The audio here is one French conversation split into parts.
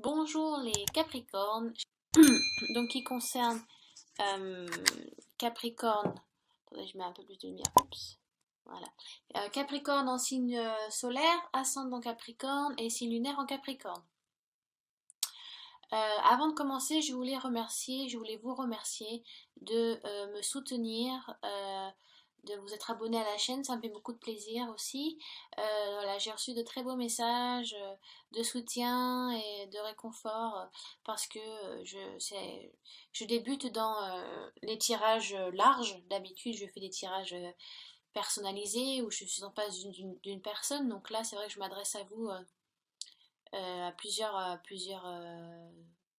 Bonjour les Capricornes, donc qui concerne euh, Capricorne, attendez je mets un peu plus de lumière, oups, voilà. Capricorne en signe solaire, ascendant Capricorne et signe lunaire en Capricorne. Avant de commencer, je voulais vous remercier de me soutenir, de vous être abonné à la chaîne, ça me fait beaucoup de plaisir aussi. Voilà, j'ai reçu de très beaux messages de soutien et de réconfort parce que je débute dans les tirages larges. D'habitude, je fais des tirages personnalisés où je suis en face d'une personne. Donc là, c'est vrai que je m'adresse à vous à plusieurs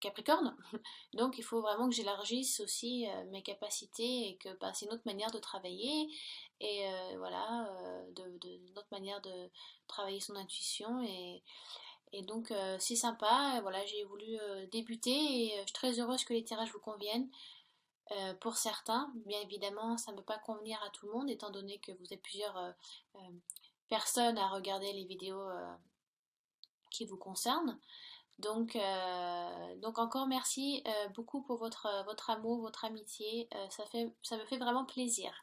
Capricornes. Donc il faut vraiment que j'élargisse aussi mes capacités et que bah, c'est une autre manière de travailler et voilà, une autre manière de travailler son intuition et donc c'est sympa. Voilà, j'ai voulu débuter et je suis très heureuse que les tirages vous conviennent. Pour certains, bien évidemment, ça ne peut pas convenir à tout le monde étant donné que vous êtes plusieurs euh, personnes à regarder les vidéos qui vous concernent. Donc encore merci beaucoup pour votre amour, votre amitié. Ça me fait vraiment plaisir.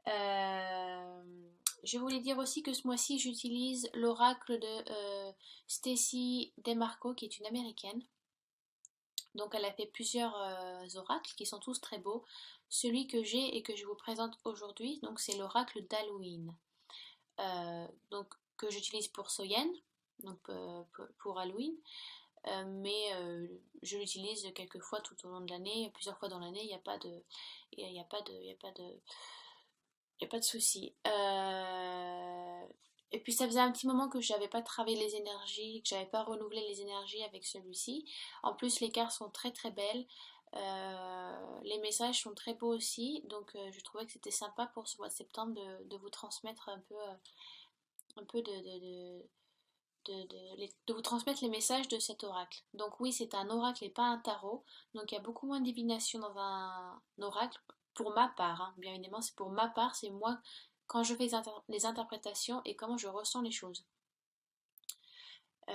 Euh, je voulais dire aussi que ce mois-ci, j'utilise l'oracle de Stacy DeMarco, qui est une américaine. Donc elle a fait plusieurs oracles qui sont tous très beaux. Celui que j'ai et que je vous présente aujourd'hui, donc c'est l'oracle d'Halloween. Donc que j'utilise pour Soyen, donc pour Halloween. Mais je l'utilise quelques fois tout au long de l'année, plusieurs fois dans l'année, il n'y a pas de, il y a pas de, il y a pas de, il y a pas de souci. Et puis ça faisait un petit moment que je n'avais pas travaillé les énergies, que j'avais pas renouvelé les énergies avec celui-ci. En plus, les cartes sont très très belles. Les messages sont très beaux aussi, donc je trouvais que c'était sympa pour ce mois de septembre de vous transmettre un peu de vous transmettre les messages de cet oracle. Donc oui, c'est un oracle et pas un tarot. Donc il y a beaucoup moins de divination dans un oracle, pour ma part. Hein. Bien évidemment, c'est pour ma part, c'est moi quand je fais les interprétations et comment je ressens les choses.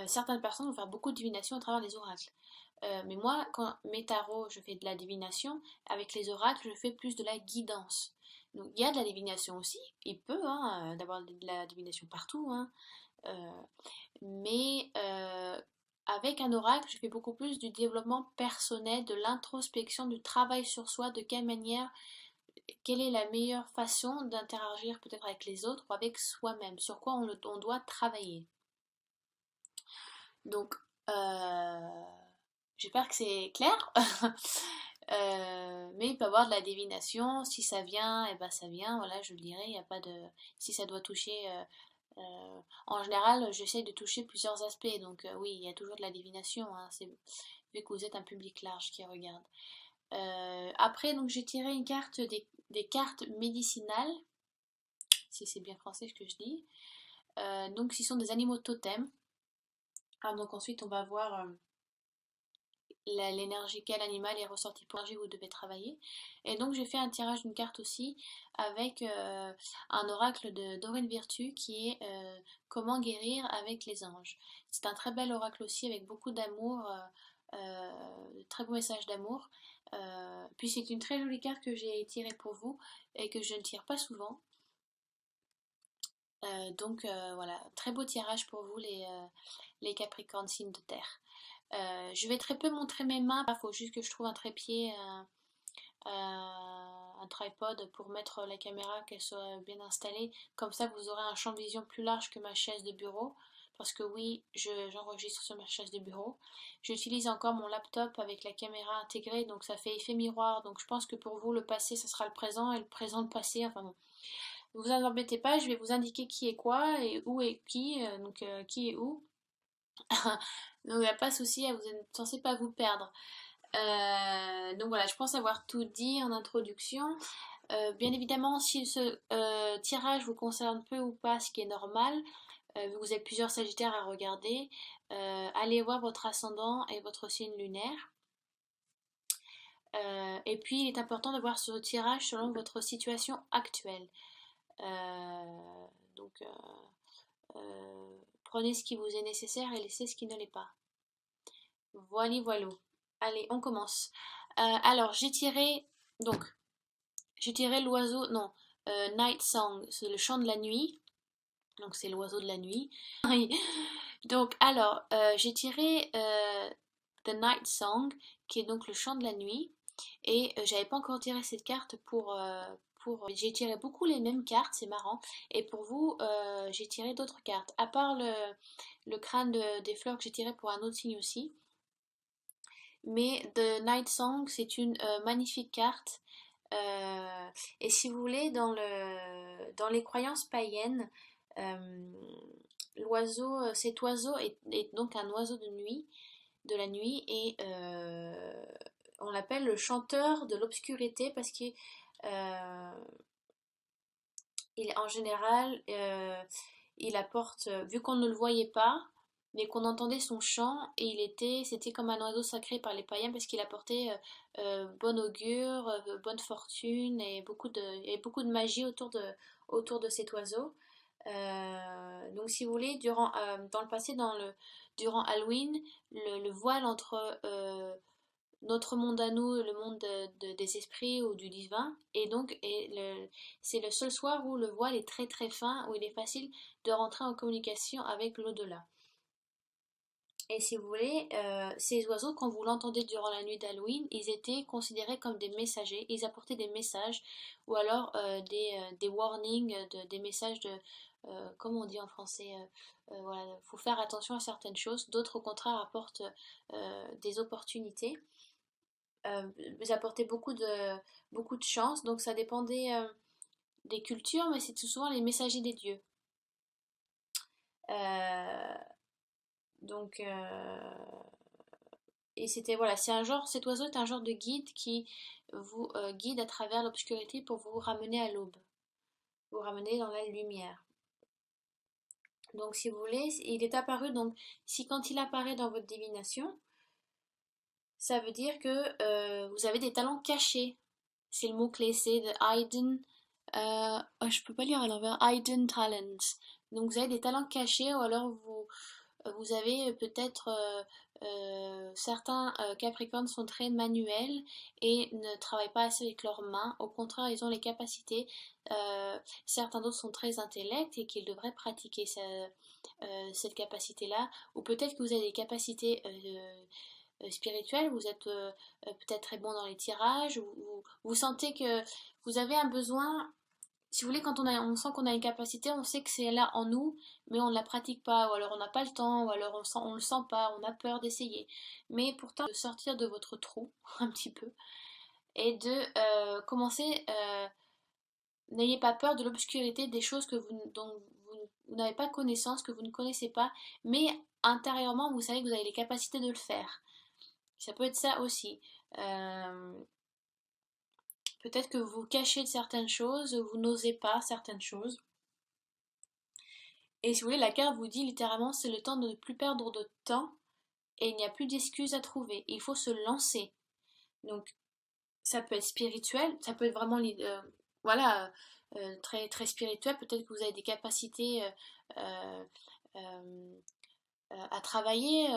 Certaines personnes vont faire beaucoup de divination à travers les oracles. Mais moi, quand mes tarots, je fais de la divination. Avec les oracles, je fais plus de la guidance. Donc il y a de la divination aussi. Il peut hein, d'avoir de la divination partout. Hein. Euh, mais avec un oracle, je fais beaucoup plus du développement personnel, de l'introspection, du travail sur soi, de quelle manière, quelle est la meilleure façon d'interagir peut-être avec les autres ou avec soi-même, sur quoi on doit travailler. Donc, j'espère que c'est clair. Mais il peut y avoir de la divination, si ça vient, et ben ça vient, voilà, je le dirais, il n'y a pas de. Si ça doit toucher. En général, j'essaie de toucher plusieurs aspects, donc oui, il y a toujours de la divination, hein, vu que vous êtes un public large qui regarde. Après, donc j'ai tiré une carte des cartes médicinales, si c'est bien français ce que je dis. Donc, ce sont des animaux totems. Ah, donc ensuite, on va voir l'énergie, quel animal est ressorti pour l'énergie où vous devez travailler. Et donc j'ai fait un tirage d'une carte aussi avec un oracle de Dorine Virtue qui est comment guérir avec les anges. C'est un très bel oracle aussi avec beaucoup d'amour, très beau message d'amour. Puis c'est une très jolie carte que j'ai tirée pour vous et que je ne tire pas souvent. Donc voilà, très beau tirage pour vous les Capricornes signes de terre. Je vais très peu montrer mes mains, il faut juste que je trouve un trépied, un tripod pour mettre la caméra, qu'elle soit bien installée. Comme ça, vous aurez un champ de vision plus large que ma chaise de bureau. Parce que oui, j'enregistre sur ma chaise de bureau. J'utilise encore mon laptop avec la caméra intégrée, donc ça fait effet miroir. Donc je pense que pour vous, le passé, ça sera le présent et le présent, le passé. Enfin bon, ne vous en embêtez pas, je vais vous indiquer qui est quoi et où est qui, donc qui est où. Donc il n'y a pas de souci, vous n'êtes censé pas vous perdre. Donc voilà, je pense avoir tout dit en introduction. Bien évidemment, si ce tirage vous concerne peu ou pas, ce qui est normal, vu que vous êtes plusieurs sagittaires à regarder, allez voir votre ascendant et votre signe lunaire. Et puis, il est important de voir ce tirage selon votre situation actuelle. Donc, prenez ce qui vous est nécessaire et laissez ce qui ne l'est pas. Voilà, voilà. Allez, on commence. Alors, donc, j'ai tiré l'oiseau, non, Night Song, c'est le chant de la nuit, donc c'est l'oiseau de la nuit. Oui. Donc, alors, j'ai tiré The Night Song, qui est donc le chant de la nuit, et j'avais pas encore tiré cette carte j'ai tiré beaucoup les mêmes cartes, c'est marrant, et pour vous, j'ai tiré d'autres cartes, à part le crâne des fleurs que j'ai tiré pour un autre signe aussi. Mais The Night Song, c'est une magnifique carte. Euh, et si vous voulez, dans les croyances païennes, euh, cet oiseau est donc un oiseau de nuit, de la nuit, et on l'appelle le chanteur de l'obscurité parce qu'il en général, il apporte, vu qu'on ne le voyait pas, mais qu'on entendait son chant, et c'était comme un oiseau sacré par les païens parce qu'il apportait bon augure, bonne fortune et beaucoup de magie autour de cet oiseau. Donc, si vous voulez, dans le passé, durant Halloween, le voile entre notre monde à nous, le monde des esprits ou du divin, et donc c'est le seul soir où le voile est très très fin, où il est facile de rentrer en communication avec l'au-delà. Et si vous voulez, ces oiseaux, quand vous l'entendez durant la nuit d'Halloween, ils étaient considérés comme des messagers, ils apportaient des messages, ou alors des warnings, des messages comment on dit en français, voilà, faut faire attention à certaines choses, d'autres au contraire apportent des opportunités. Vous apportez beaucoup de chance, donc ça dépendait des cultures, mais c'est tout souvent les messagers des dieux. Euh, donc, et c'était, voilà, cet oiseau est un genre de guide qui vous guide à travers l'obscurité pour vous ramener à l'aube, vous ramener dans la lumière. Donc, si vous voulez, il est apparu, donc, si quand il apparaît dans votre divination, ça veut dire que vous avez des talents cachés. C'est le mot-clé, c'est the hidden. Oh, je peux pas lire à l'envers. Hidden talents. Donc vous avez des talents cachés, ou alors vous avez peut-être certains Capricornes sont très manuels et ne travaillent pas assez avec leurs mains. Au contraire, ils ont les capacités. Certains d'autres sont très intellects et qu'ils devraient pratiquer cette capacité-là. Ou peut-être que vous avez des capacités spirituelles, vous êtes peut-être très bon dans les tirages, ou vous sentez que vous avez un besoin. Si vous voulez, quand on sent qu'on a une capacité, on sait que c'est là en nous, mais on ne la pratique pas, ou alors on n'a pas le temps, ou alors on le sent pas, on a peur d'essayer. Mais pourtant, de sortir de votre trou, un petit peu, et de commencer, n'ayez pas peur de l'obscurité, des choses dont vous n'avez pas connaissance, que vous ne connaissez pas, mais intérieurement, vous savez que vous avez les capacités de le faire. Ça peut être ça aussi. Euh, Peut-être que vous vous cachez de certaines choses, vous n'osez pas certaines choses. Et si vous voulez, la carte vous dit littéralement c'est le temps de ne plus perdre de temps et il n'y a plus d'excuses à trouver. Il faut se lancer. Donc ça peut être spirituel, ça peut être vraiment voilà, très, très spirituel. Peut-être que vous avez des capacités euh, euh, à travailler.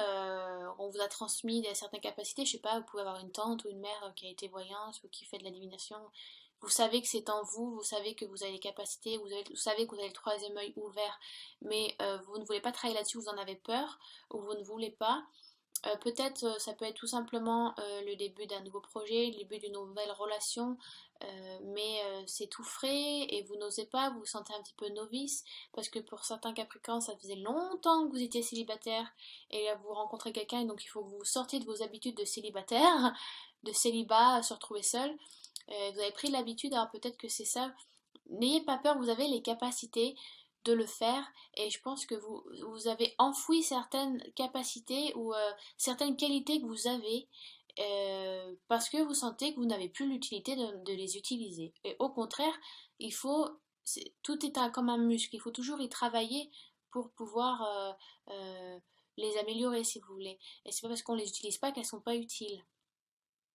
On vous a transmis certaines capacités. Je sais pas, vous pouvez avoir une tante ou une mère qui a été voyante ou qui fait de la divination. Vous savez que c'est en vous, vous savez que vous avez les capacités, vous savez que vous avez le troisième œil ouvert, mais vous ne voulez pas travailler là-dessus, vous en avez peur, ou vous ne voulez pas. Peut-être ça peut être tout simplement le début d'un nouveau projet, le début d'une nouvelle relation, mais c'est tout frais et vous n'osez pas, vous vous sentez un petit peu novice, parce que pour certains Capricornes, ça faisait longtemps que vous étiez célibataire et là vous rencontrez quelqu'un et donc il faut que vous sortiez de vos habitudes de célibataire, de célibat, se retrouver seul. Vous avez pris l'habitude, alors peut-être que c'est ça. N'ayez pas peur, vous avez les capacités de le faire et je pense que vous avez enfoui certaines capacités ou certaines qualités que vous avez parce que vous sentez que vous n'avez plus l'utilité de les utiliser. Et au contraire, tout est comme un muscle, il faut toujours y travailler pour pouvoir les améliorer si vous voulez. Et c'est pas parce qu'on les utilise pas qu'elles sont pas utiles.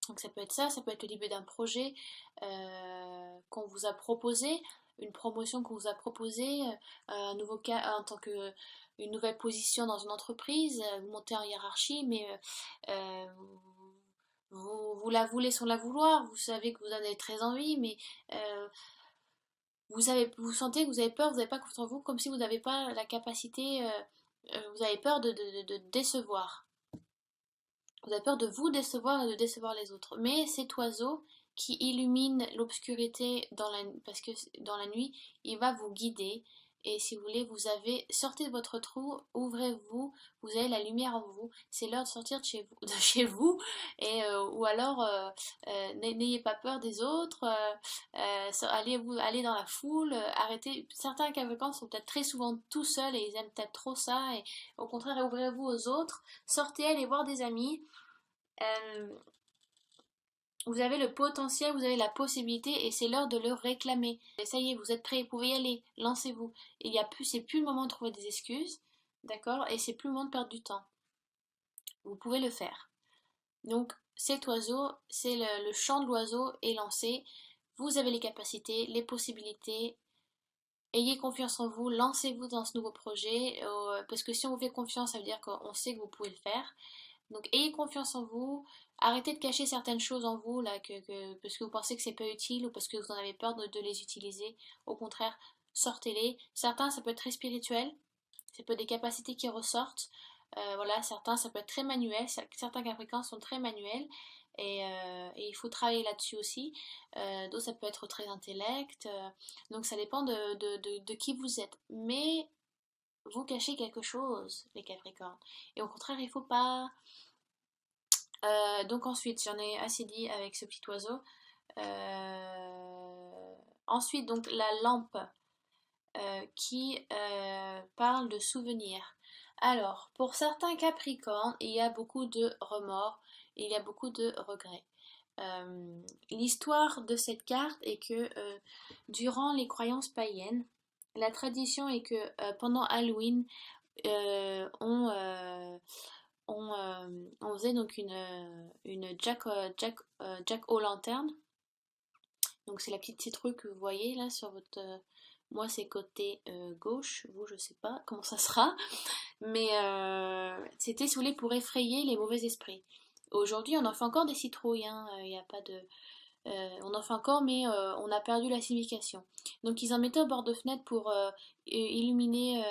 Donc ça peut être ça peut être le début d'un projet qu'on vous a proposé. une promotion qu'on vous a proposée, un nouveau cas en tant que une nouvelle position dans une entreprise, vous montez en hiérarchie, mais vous la voulez sans la vouloir, vous savez que vous en avez très envie, mais euh, vous sentez que vous avez peur, vous n'avez pas confiance en vous, comme si vous n'avez pas la capacité, vous avez peur de décevoir. Vous avez peur de vous décevoir et de décevoir les autres. Mais cet oiseau qui illumine l'obscurité parce que dans la nuit, il va vous guider. Et si vous voulez, sortez de votre trou, ouvrez-vous, vous avez la lumière en vous. C'est l'heure de sortir de chez vous, et ou alors n'ayez pas peur des autres. Allez dans la foule, arrêtez. Certains Capricornes sont peut-être très souvent tout seuls et ils aiment peut-être trop ça. Et au contraire, ouvrez-vous aux autres. Sortez, allez voir des amis. Euh, vous avez le potentiel, vous avez la possibilité et c'est l'heure de le réclamer. Et ça y est, vous êtes prêts, vous pouvez y aller, lancez-vous. C'est plus le moment de trouver des excuses, d'accord? Et c'est plus le moment de perdre du temps. Vous pouvez le faire. Donc cet oiseau, le chant de l'oiseau est lancé. Vous avez les capacités, les possibilités. Ayez confiance en vous, lancez-vous dans ce nouveau projet, parce que si on vous fait confiance, ça veut dire qu'on sait que vous pouvez le faire. Donc ayez confiance en vous, arrêtez de cacher certaines choses en vous là, parce que vous pensez que c'est pas utile ou parce que vous en avez peur de les utiliser. Au contraire, sortez-les. Certains, ça peut être très spirituel, ça peut être des capacités qui ressortent. Voilà, certains, ça peut être très manuel. Certains Capricornes sont très manuels et il faut travailler là-dessus aussi. D'autres, ça peut être très intellect. Donc ça dépend de qui vous êtes. Mais vous cachez quelque chose, les Capricornes. Et au contraire, il faut pas. Donc ensuite, j'en ai assez dit avec ce petit oiseau. Ensuite, donc la lampe qui parle de souvenirs. Alors, pour certains Capricornes, il y a beaucoup de remords, il y a beaucoup de regrets. L'histoire de cette carte est que durant les croyances païennes, la tradition est que pendant Halloween, euh, on, euh, on faisait donc une Jack o' lanterne. Donc c'est la petite citrouille que vous voyez là sur votre... moi c'est côté gauche, vous je sais pas comment ça sera. Mais c'était si vous voulez pour effrayer les mauvais esprits. Aujourd'hui on en fait encore des citrouilles, hein, y a pas de... on en fait encore mais on a perdu la signification. Donc ils en mettaient au bord de fenêtre pour illuminer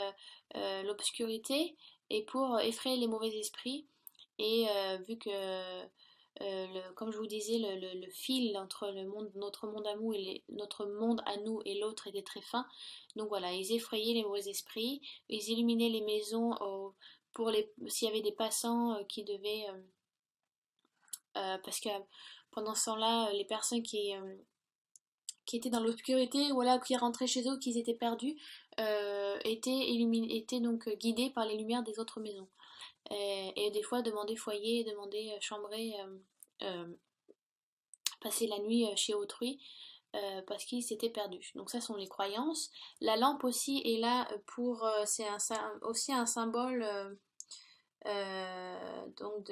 l'obscurité et pour effrayer les mauvais esprits. Et vu que, comme je vous disais, le fil entre notre monde à nous notre monde à nous et l'autre était très fin. Donc voilà, ils effrayaient les mauvais esprits, ils illuminaient les maisons s'il y avait des passants qui devaient, parce que pendant ce temps-là, les personnes qui étaient dans l'obscurité, voilà, qui rentraient chez eux, qui étaient perdus, étaient donc guidés par les lumières des autres maisons. Et des fois demander foyer, demander chambrer, euh, passer la nuit chez autrui parce qu'ils s'étaient perdus. Donc ça sont les croyances. La lampe aussi est là aussi un symbole donc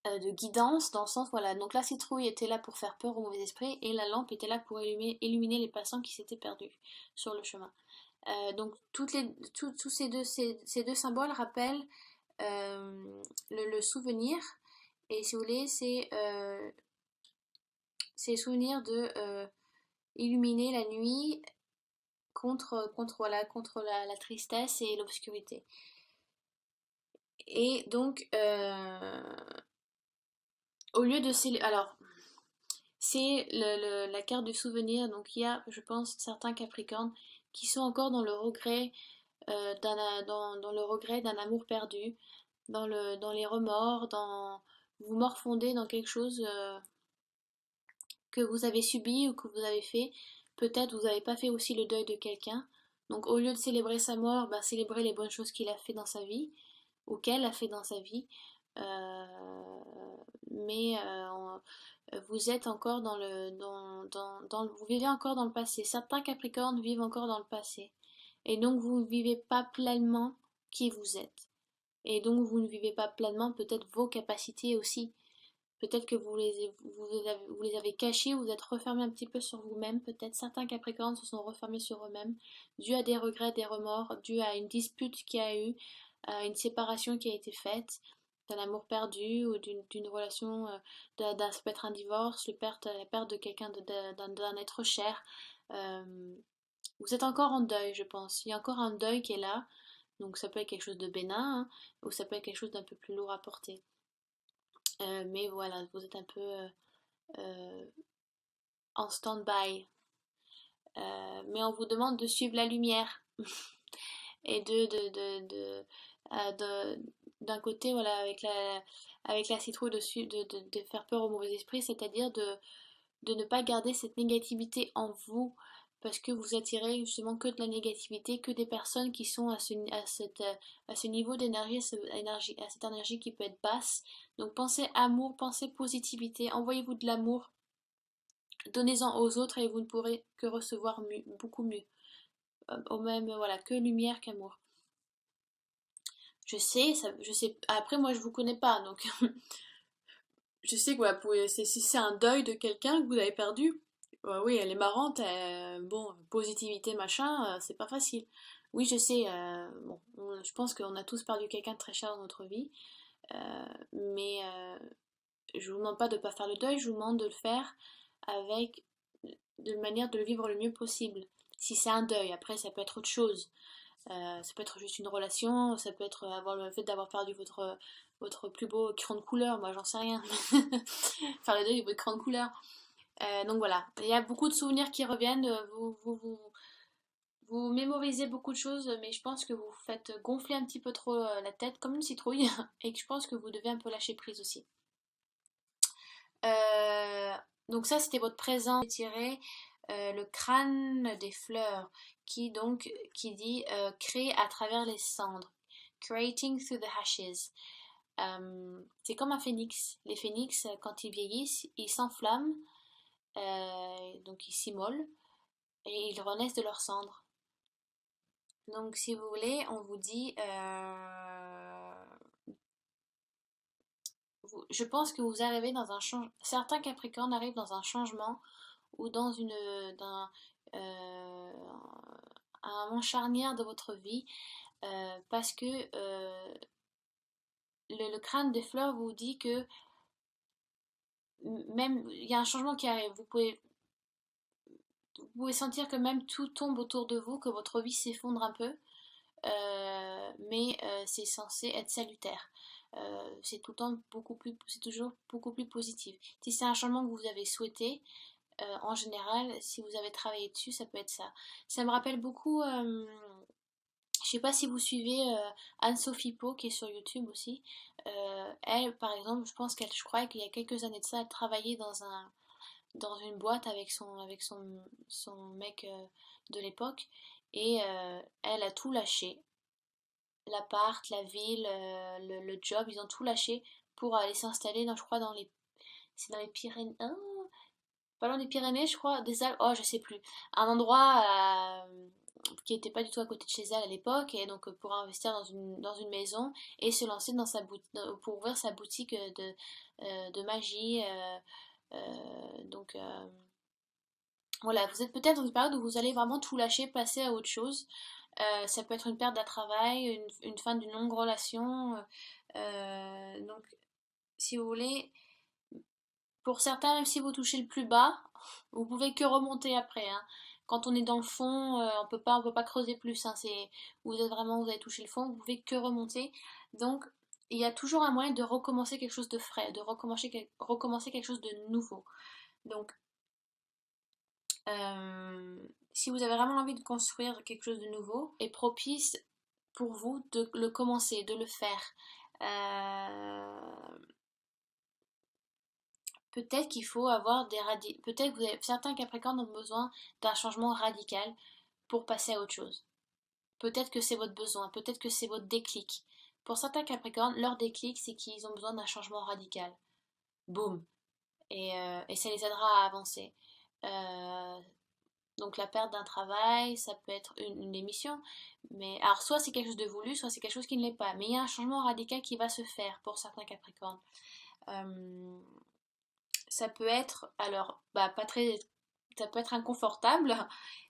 de guidance dans le sens voilà donc la citrouille était là pour faire peur aux mauvais esprits et la lampe était là pour illuminer les passants qui s'étaient perdus sur le chemin. Donc tous ces deux symboles rappellent le souvenir. Et si vous voulez, c'est le souvenir de illuminer la nuit contre la tristesse et l'obscurité. Et donc, au lieu de alors, c'est la carte du souvenir. Donc, il y a, je pense, certains Capricornes qui sont encore dans le regret dans le regret d'un amour perdu, dans les remords, vous morfondez dans quelque chose que vous avez subi ou que vous avez fait. Peut-être vous n'avez pas fait aussi le deuil de quelqu'un. Donc au lieu de célébrer sa mort, bah, célébrez les bonnes choses qu'il a fait dans sa vie ou qu'elle a fait dans sa vie. Mais vous êtes encore vous vivez encore dans le passé. Certains Capricornes vivent encore dans le passé. Et donc vous ne vivez pas pleinement qui vous êtes. Et donc vous ne vivez pas pleinement peut-être vos capacités aussi. Peut-être que vous les avez cachés, vous êtes refermés un petit peu sur vous-même. Peut-être certains Capricornes se sont refermés sur eux-mêmes, dû à des regrets, des remords, dû à une dispute qu'il y a eu, à une séparation qui a été faite, d'un amour perdu ou d'une relation, ça peut être un divorce, la perte de quelqu'un, d'un être cher. Euh, Vous êtes encore en deuil, je pense. Il y a encore un deuil qui est là. Donc ça peut être quelque chose de bénin, hein, ou ça peut être quelque chose d'un peu plus lourd à porter. Mais voilà, vous êtes un peu euh, en stand-by. Mais on vous demande de suivre la lumière et d'un côté, voilà, avec la citrouille, de faire peur aux mauvais esprits, c'est-à-dire de ne pas garder cette négativité en vous, parce que vous attirez justement que de la négativité, que des personnes qui sont à ce niveau d'énergie, à cette énergie qui peut être basse. Donc pensez amour, pensez positivité, envoyez-vous de l'amour, donnez-en aux autres et vous ne pourrez que recevoir beaucoup mieux. Au même, voilà, que lumière qu'amour. Je sais, après moi je vous connais pas, donc je sais que voilà, si c'est un deuil de quelqu'un que vous avez perdu, oui, elle est marrante, bon, positivité, machin, c'est pas facile. Oui, je sais, bon, je pense qu'on a tous perdu quelqu'un de très cher dans notre vie, mais je vous demande pas de pas faire le deuil, je vous demande de le faire avec de manière de le vivre le mieux possible. Si c'est un deuil, après ça peut être autre chose. Ça peut être juste une relation, ça peut être avoir le fait d'avoir perdu votre plus beau crayon de couleur, moi j'en sais rien. Faire les deuil de votre crayon de couleur. Donc voilà, il y a beaucoup de souvenirs qui reviennent, vous mémorisez beaucoup de choses, mais je pense que vous faites gonfler un petit peu trop la tête comme une citrouille, et que je pense que vous devez un peu lâcher prise aussi. Euh, donc ça c'était votre présent tiré le crâne des fleurs qui dit créer à travers les cendres, creating through the ashes. C'est comme un phénix. Les phénix quand ils vieillissent ils s'enflamment, donc ils s'immolent et ils renaissent de leurs cendres. Donc si vous voulez on vous dit je pense que vous arrivez dans un changement. Certains Capricornes arrivent dans un changement ou euh, un moment charnière de votre vie parce que le crâne des fleurs vous dit que même il y a un changement qui arrive. Vous pouvez sentir que même tout tombe autour de vous, que votre vie s'effondre un peu, mais c'est censé être salutaire. C'est tout le temps c'est toujours beaucoup plus positif. Si c'est un changement que vous avez souhaité, en général, si vous avez travaillé dessus, ça peut être ça. Ça me rappelle beaucoup, je sais pas si vous suivez Anne-Sophie Po qui est sur YouTube aussi. Elle, par exemple, je crois qu'il y a quelques années de ça, elle travaillait dans une boîte avec son mec de l'époque et elle a tout lâché. L'appart, la ville, le job, ils ont tout lâché pour aller s'installer je crois, c'est dans les Pyrénées, hein, pas loin des Pyrénées, je crois, des Alpes, oh, je sais plus. Un endroit qui était pas du tout à côté de chez elle à l'époque, et donc pour investir dans une maison et se lancer pour ouvrir sa boutique de magie. Donc voilà, vous êtes peut-être dans une période où vous allez vraiment tout lâcher, passer à autre chose. Ça peut être une perte d'un travail, une fin d'une longue relation. Donc, si vous voulez, pour certains, même si vous touchez le plus bas, vous pouvez que remonter après, hein. Quand on est dans le fond, on peut pas creuser plus, hein. Vous avez touché le fond, vous pouvez que remonter. Donc, il y a toujours un moyen de recommencer quelque chose de frais, de recommencer quelque chose de nouveau. Donc, si vous avez vraiment envie de construire quelque chose de nouveau, est propice pour vous de le commencer, de le faire. Euh, Peut-être qu'il faut avoir peut-être que certains Capricornes ont besoin d'un changement radical pour passer à autre chose. Peut-être que c'est votre besoin, peut-être que c'est votre déclic. Pour certains Capricornes, leur déclic, c'est qu'ils ont besoin d'un changement radical. Boum. Et ça les aidera à avancer. Euh, donc la perte d'un travail, ça peut être une démission. Mais alors soit c'est quelque chose de voulu, soit c'est quelque chose qui ne l'est pas. Mais il y a un changement radical qui va se faire pour certains Capricornes. Euh, ça peut être, alors, pas très, ça peut être inconfortable,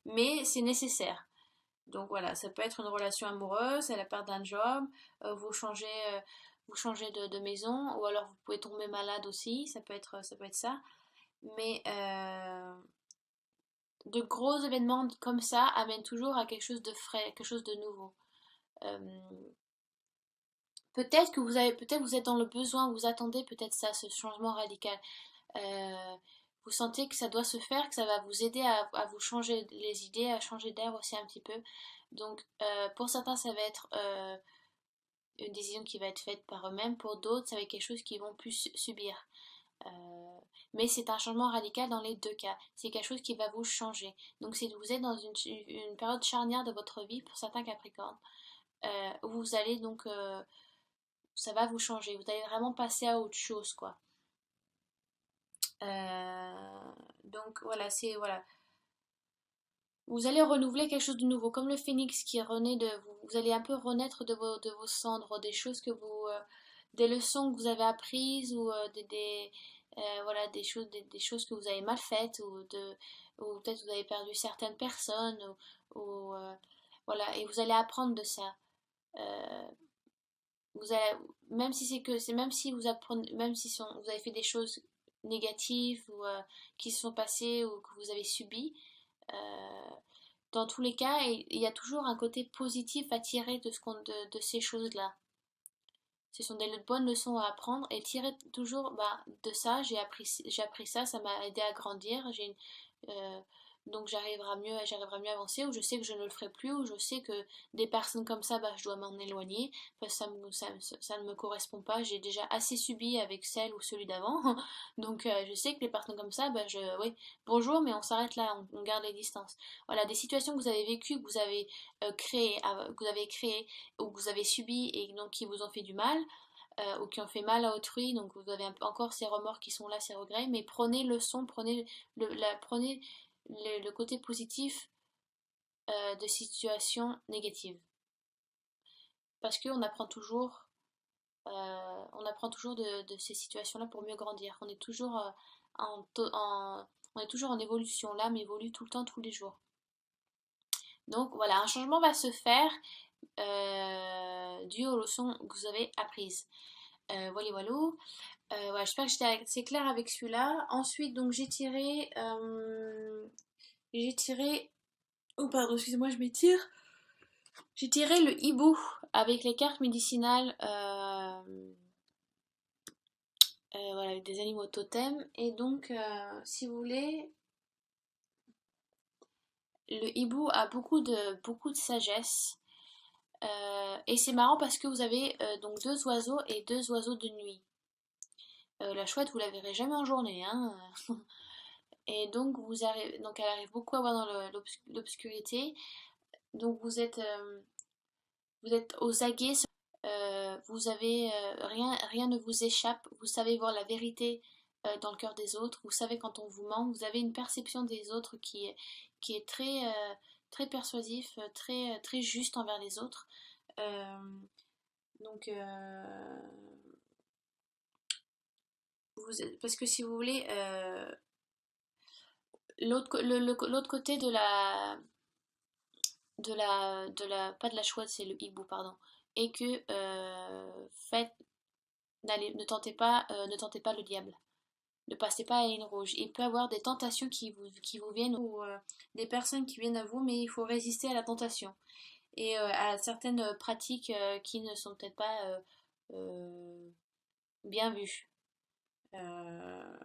mais c'est nécessaire. Donc voilà, ça peut être une relation amoureuse, c'est la perte d'un job, vous changez de maison, ou alors vous pouvez tomber malade aussi, ça peut être ça. Mais de gros événements comme ça amènent toujours à quelque chose de frais, quelque chose de nouveau. Euh, peut-être vous êtes dans le besoin, vous attendez peut-être ça, ce changement radical. Euh, vous sentez que ça doit se faire, que ça va vous aider à vous changer les idées, à changer d'air aussi un petit peu. Donc pour certains, ça va être une décision qui va être faite par eux-mêmes, pour d'autres, ça va être quelque chose qu'ils vont plus subir. Euh, mais c'est un changement radical dans les deux cas. C'est quelque chose qui va vous changer. Donc vous êtes dans une période charnière de votre vie pour certains Capricornes. Où vous allez donc ça va vous changer. Vous allez vraiment passer à autre chose, quoi. Donc voilà, c'est voilà. Vous allez renouveler quelque chose de nouveau, comme le phénix qui renaît de vous. Vous allez un peu renaître de vos cendres, des choses que des leçons que vous avez apprises ou voilà, des choses que vous avez mal faites ou peut-être vous avez perdu certaines personnes ou voilà, et vous allez apprendre de ça. Euh, vous allez, même si c'est que c'est même si vous apprenez, même si vous avez fait des choses négatives ou qui se sont passées ou que vous avez subies. euh, Dans tous les cas, il y a toujours un côté positif à tirer de ces choses-là. Ce sont des bonnes leçons à apprendre et tirer toujours de ça, j'ai appris ça, ça m'a aidé à grandir, euh, donc j'arriverai mieux à avancer, ou je sais que je ne le ferai plus, ou je sais que des personnes comme ça, je dois m'en éloigner, parce que ça ne me correspond pas, j'ai déjà assez subi avec celle ou celui d'avant, donc je sais que les personnes comme ça, oui, bonjour, mais on s'arrête là, on garde les distances. Voilà, des situations que vous avez vécues, que vous avez créées, ou que vous avez subi et donc qui vous ont fait du mal, ou qui ont fait mal à autrui, donc vous avez encore ces remords qui sont là, ces regrets, mais prenez le son, prenez le côté positif de situations négatives. Parce on apprend toujours de ces situations-là pour mieux grandir. On est toujours on est toujours en évolution. L'âme évolue tout le temps, tous les jours. Donc voilà, un changement va se faire dû aux leçons que vous avez apprises. Voilà, voilà. Ouais, j'espère que j'étais assez claire avec celui-là. Ensuite, donc j'ai tiré, oh pardon, excusez-moi, je m'étire. J'ai tiré le hibou avec les cartes médicinales, voilà, avec des animaux totems. Et donc, si vous voulez, le hibou a beaucoup de sagesse. Et c'est marrant parce que vous avez donc deux oiseaux et deux oiseaux de nuit. La chouette, vous la verrez jamais en journée, hein. Et donc, donc elle arrive beaucoup à voir dans l'obscurité. Donc vous êtes aux aguets, vous avez rien ne vous échappe, vous savez voir la vérité dans le cœur des autres, vous savez quand on vous ment, vous avez une perception des autres qui est très persuasif, très juste envers les autres. Euh, donc, parce que si vous voulez, l'autre côté pas de la chouette, c'est le hibou, pardon, et que ne tentez pas le diable. Ne passez pas à la ligne rouge. Il peut y avoir des tentations qui vous viennent ou des personnes qui viennent à vous, mais il faut résister à la tentation et à certaines pratiques qui ne sont peut-être pas bien vues. Euh,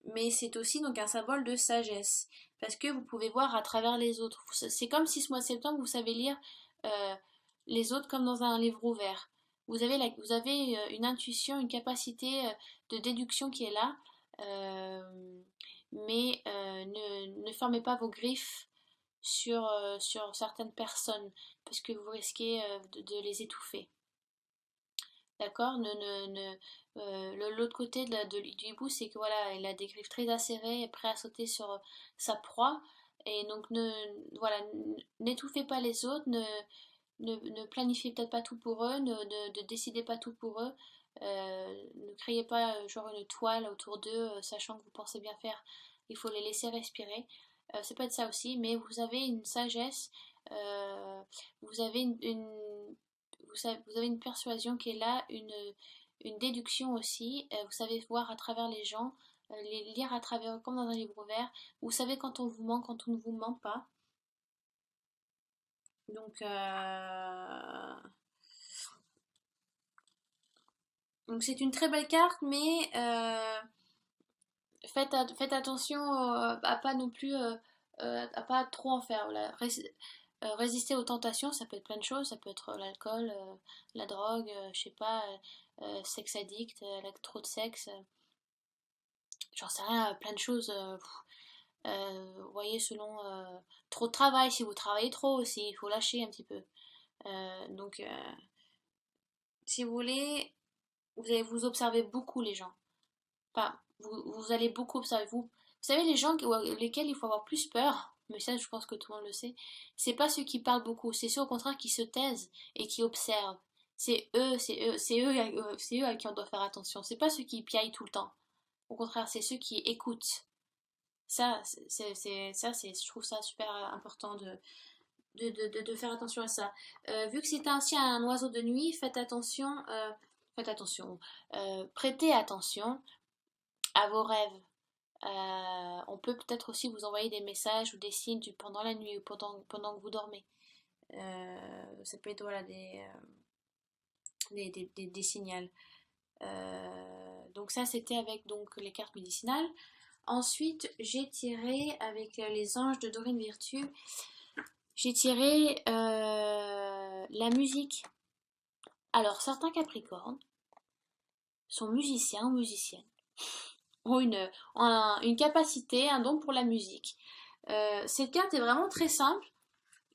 mais c'est aussi donc un symbole de sagesse parce que vous pouvez voir à travers les autres. C'est comme si ce mois de septembre vous savez lire euh, les autres comme dans un livre ouvert. Vous avez une intuition, une capacité de déduction qui est là, mais ne fermez pas vos griffes sur certaines personnes parce que vous risquez de les étouffer. D'accord. L'autre côté du hibou, c'est que voilà, il a des griffes très acérées et prêt à sauter sur sa proie. Et donc, voilà, n'étouffez pas les autres, ne planifiez peut-être pas tout pour eux, ne décidez pas tout pour eux. Ne créez pas genre une toile autour d'eux, sachant que vous pensez bien faire. Il faut les laisser respirer. C'est pas de ça aussi, mais vous avez une sagesse, euh, vous avez vous avez une persuasion qui est là, une déduction aussi. Vous savez voir à travers les gens, les lire à travers comme dans un livre ouvert. Vous savez quand on vous ment, quand on ne vous ment pas. Donc, donc c'est une très belle carte, mais faites attention à pas non plus à pas trop en faire. Voilà. Résister aux tentations, ça peut être plein de choses, ça peut être l'alcool, la drogue, je sais pas, sexe addict, trop de sexe, j'en sais rien, plein de choses. Vous voyez, selon trop de travail, si vous travaillez trop aussi, il faut lâcher un petit peu. Donc, si vous voulez, vous allez vous observer beaucoup les gens. Enfin, vous allez beaucoup observer. Vous savez, les gens lesquels il faut avoir plus peur, mais ça, je pense que tout le monde le sait, c'est pas ceux qui parlent beaucoup, c'est ceux au contraire qui se taisent et qui observent. C'est eux à qui on doit faire attention. C'est pas ceux qui piaillent tout le temps. Au contraire, c'est ceux qui écoutent. Je trouve ça super important de faire attention à ça. Vu que c'est ainsi un oiseau de nuit, faites attention, prêtez attention à vos rêves. On peut peut-être aussi vous envoyer des messages ou des signes pendant la nuit ou pendant que vous dormez. Ça peut être voilà, des signaux. Donc ça c'était avec donc les cartes médicinales. Ensuite j'ai tiré avec les anges de Dorine Virtue. J'ai tiré la musique. Alors certains Capricornes sont musiciens ou musiciennes, ont une capacité, un don pour la musique. Cette carte est vraiment très simple.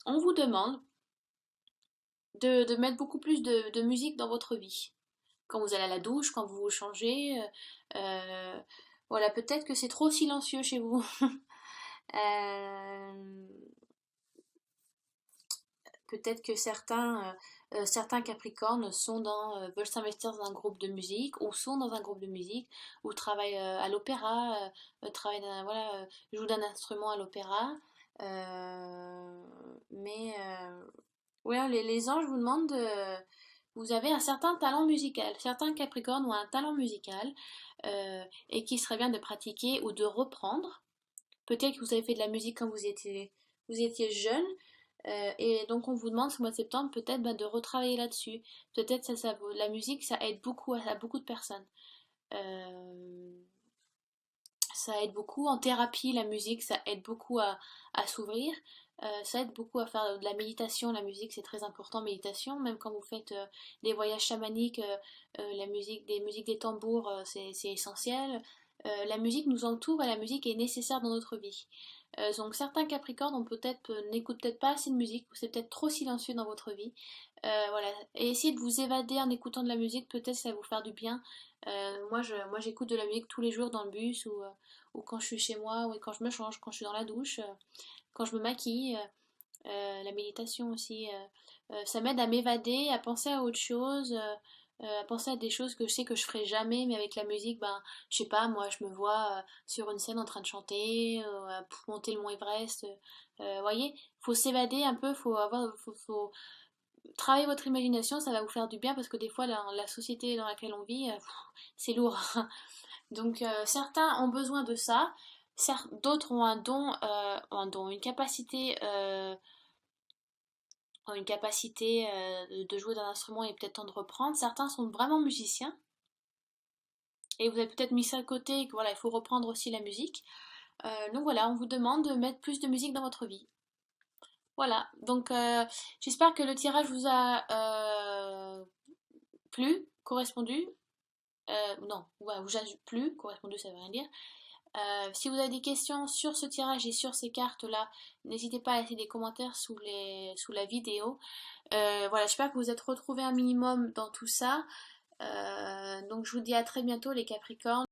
On vous demande de mettre beaucoup plus de musique dans votre vie. Quand vous allez à la douche, quand vous vous changez, euh, voilà, peut-être que c'est trop silencieux chez vous. Euh, Peut-être que certains Capricornes veulent s'investir dans un groupe de musique ou sont dans un groupe de musique ou travaillent à l'opéra, voilà, jouent d'un instrument à l'opéra. Mais ouais, les anges vous demandent vous avez un certain talent musical. Certains Capricornes ont un talent musical et qui serait bien de pratiquer ou de reprendre. Peut-être que vous avez fait de la musique quand vous étiez jeune, et donc on vous demande ce mois de septembre peut-être de retravailler là-dessus. Peut-être la musique, ça aide beaucoup à beaucoup de personnes. Euh, Ça aide beaucoup en thérapie, la musique, ça aide beaucoup à s'ouvrir. Ça aide beaucoup à faire de la méditation. La musique, c'est très important, méditation. Même quand vous faites des voyages chamaniques, des musiques des tambours, c'est essentiel. La musique nous entoure et la musique est nécessaire dans notre vie. Donc certains Capricornes n'écoutent peut-être pas assez de musique, ou c'est peut-être trop silencieux dans votre vie. Voilà. Et essayez de vous évader en écoutant de la musique, peut-être ça va vous faire du bien. Moi j'écoute de la musique tous les jours dans le bus ou quand je suis chez moi, ou quand je me change, quand je suis dans la douche, quand je me maquille. La méditation aussi, ça m'aide à m'évader, à penser à autre chose, à penser à des choses que je sais que je ferai jamais, mais avec la musique, ben, je sais pas, moi je me vois sur une scène en train de chanter, pour monter le mont Everest, voyez, faut s'évader un peu, faut travailler votre imagination, ça va vous faire du bien parce que des fois la société dans laquelle on vit, c'est lourd. Donc certains ont besoin de ça, d'autres ont une capacité de jouer d'un instrument et peut-être temps de reprendre. Certains sont vraiment musiciens et vous avez peut-être mis ça de côté et que voilà, il faut reprendre aussi la musique. Donc voilà, on vous demande de mettre plus de musique dans votre vie. Voilà, donc j'espère que le tirage vous a plu, correspondu. Non, ouais, vous a plu, correspondu ça veut rien dire. Si vous avez des questions sur ce tirage et sur ces cartes-là, n'hésitez pas à laisser des commentaires sous la vidéo. Voilà, j'espère que vous êtes retrouvés un minimum dans tout ça. Donc je vous dis à très bientôt les Capricornes.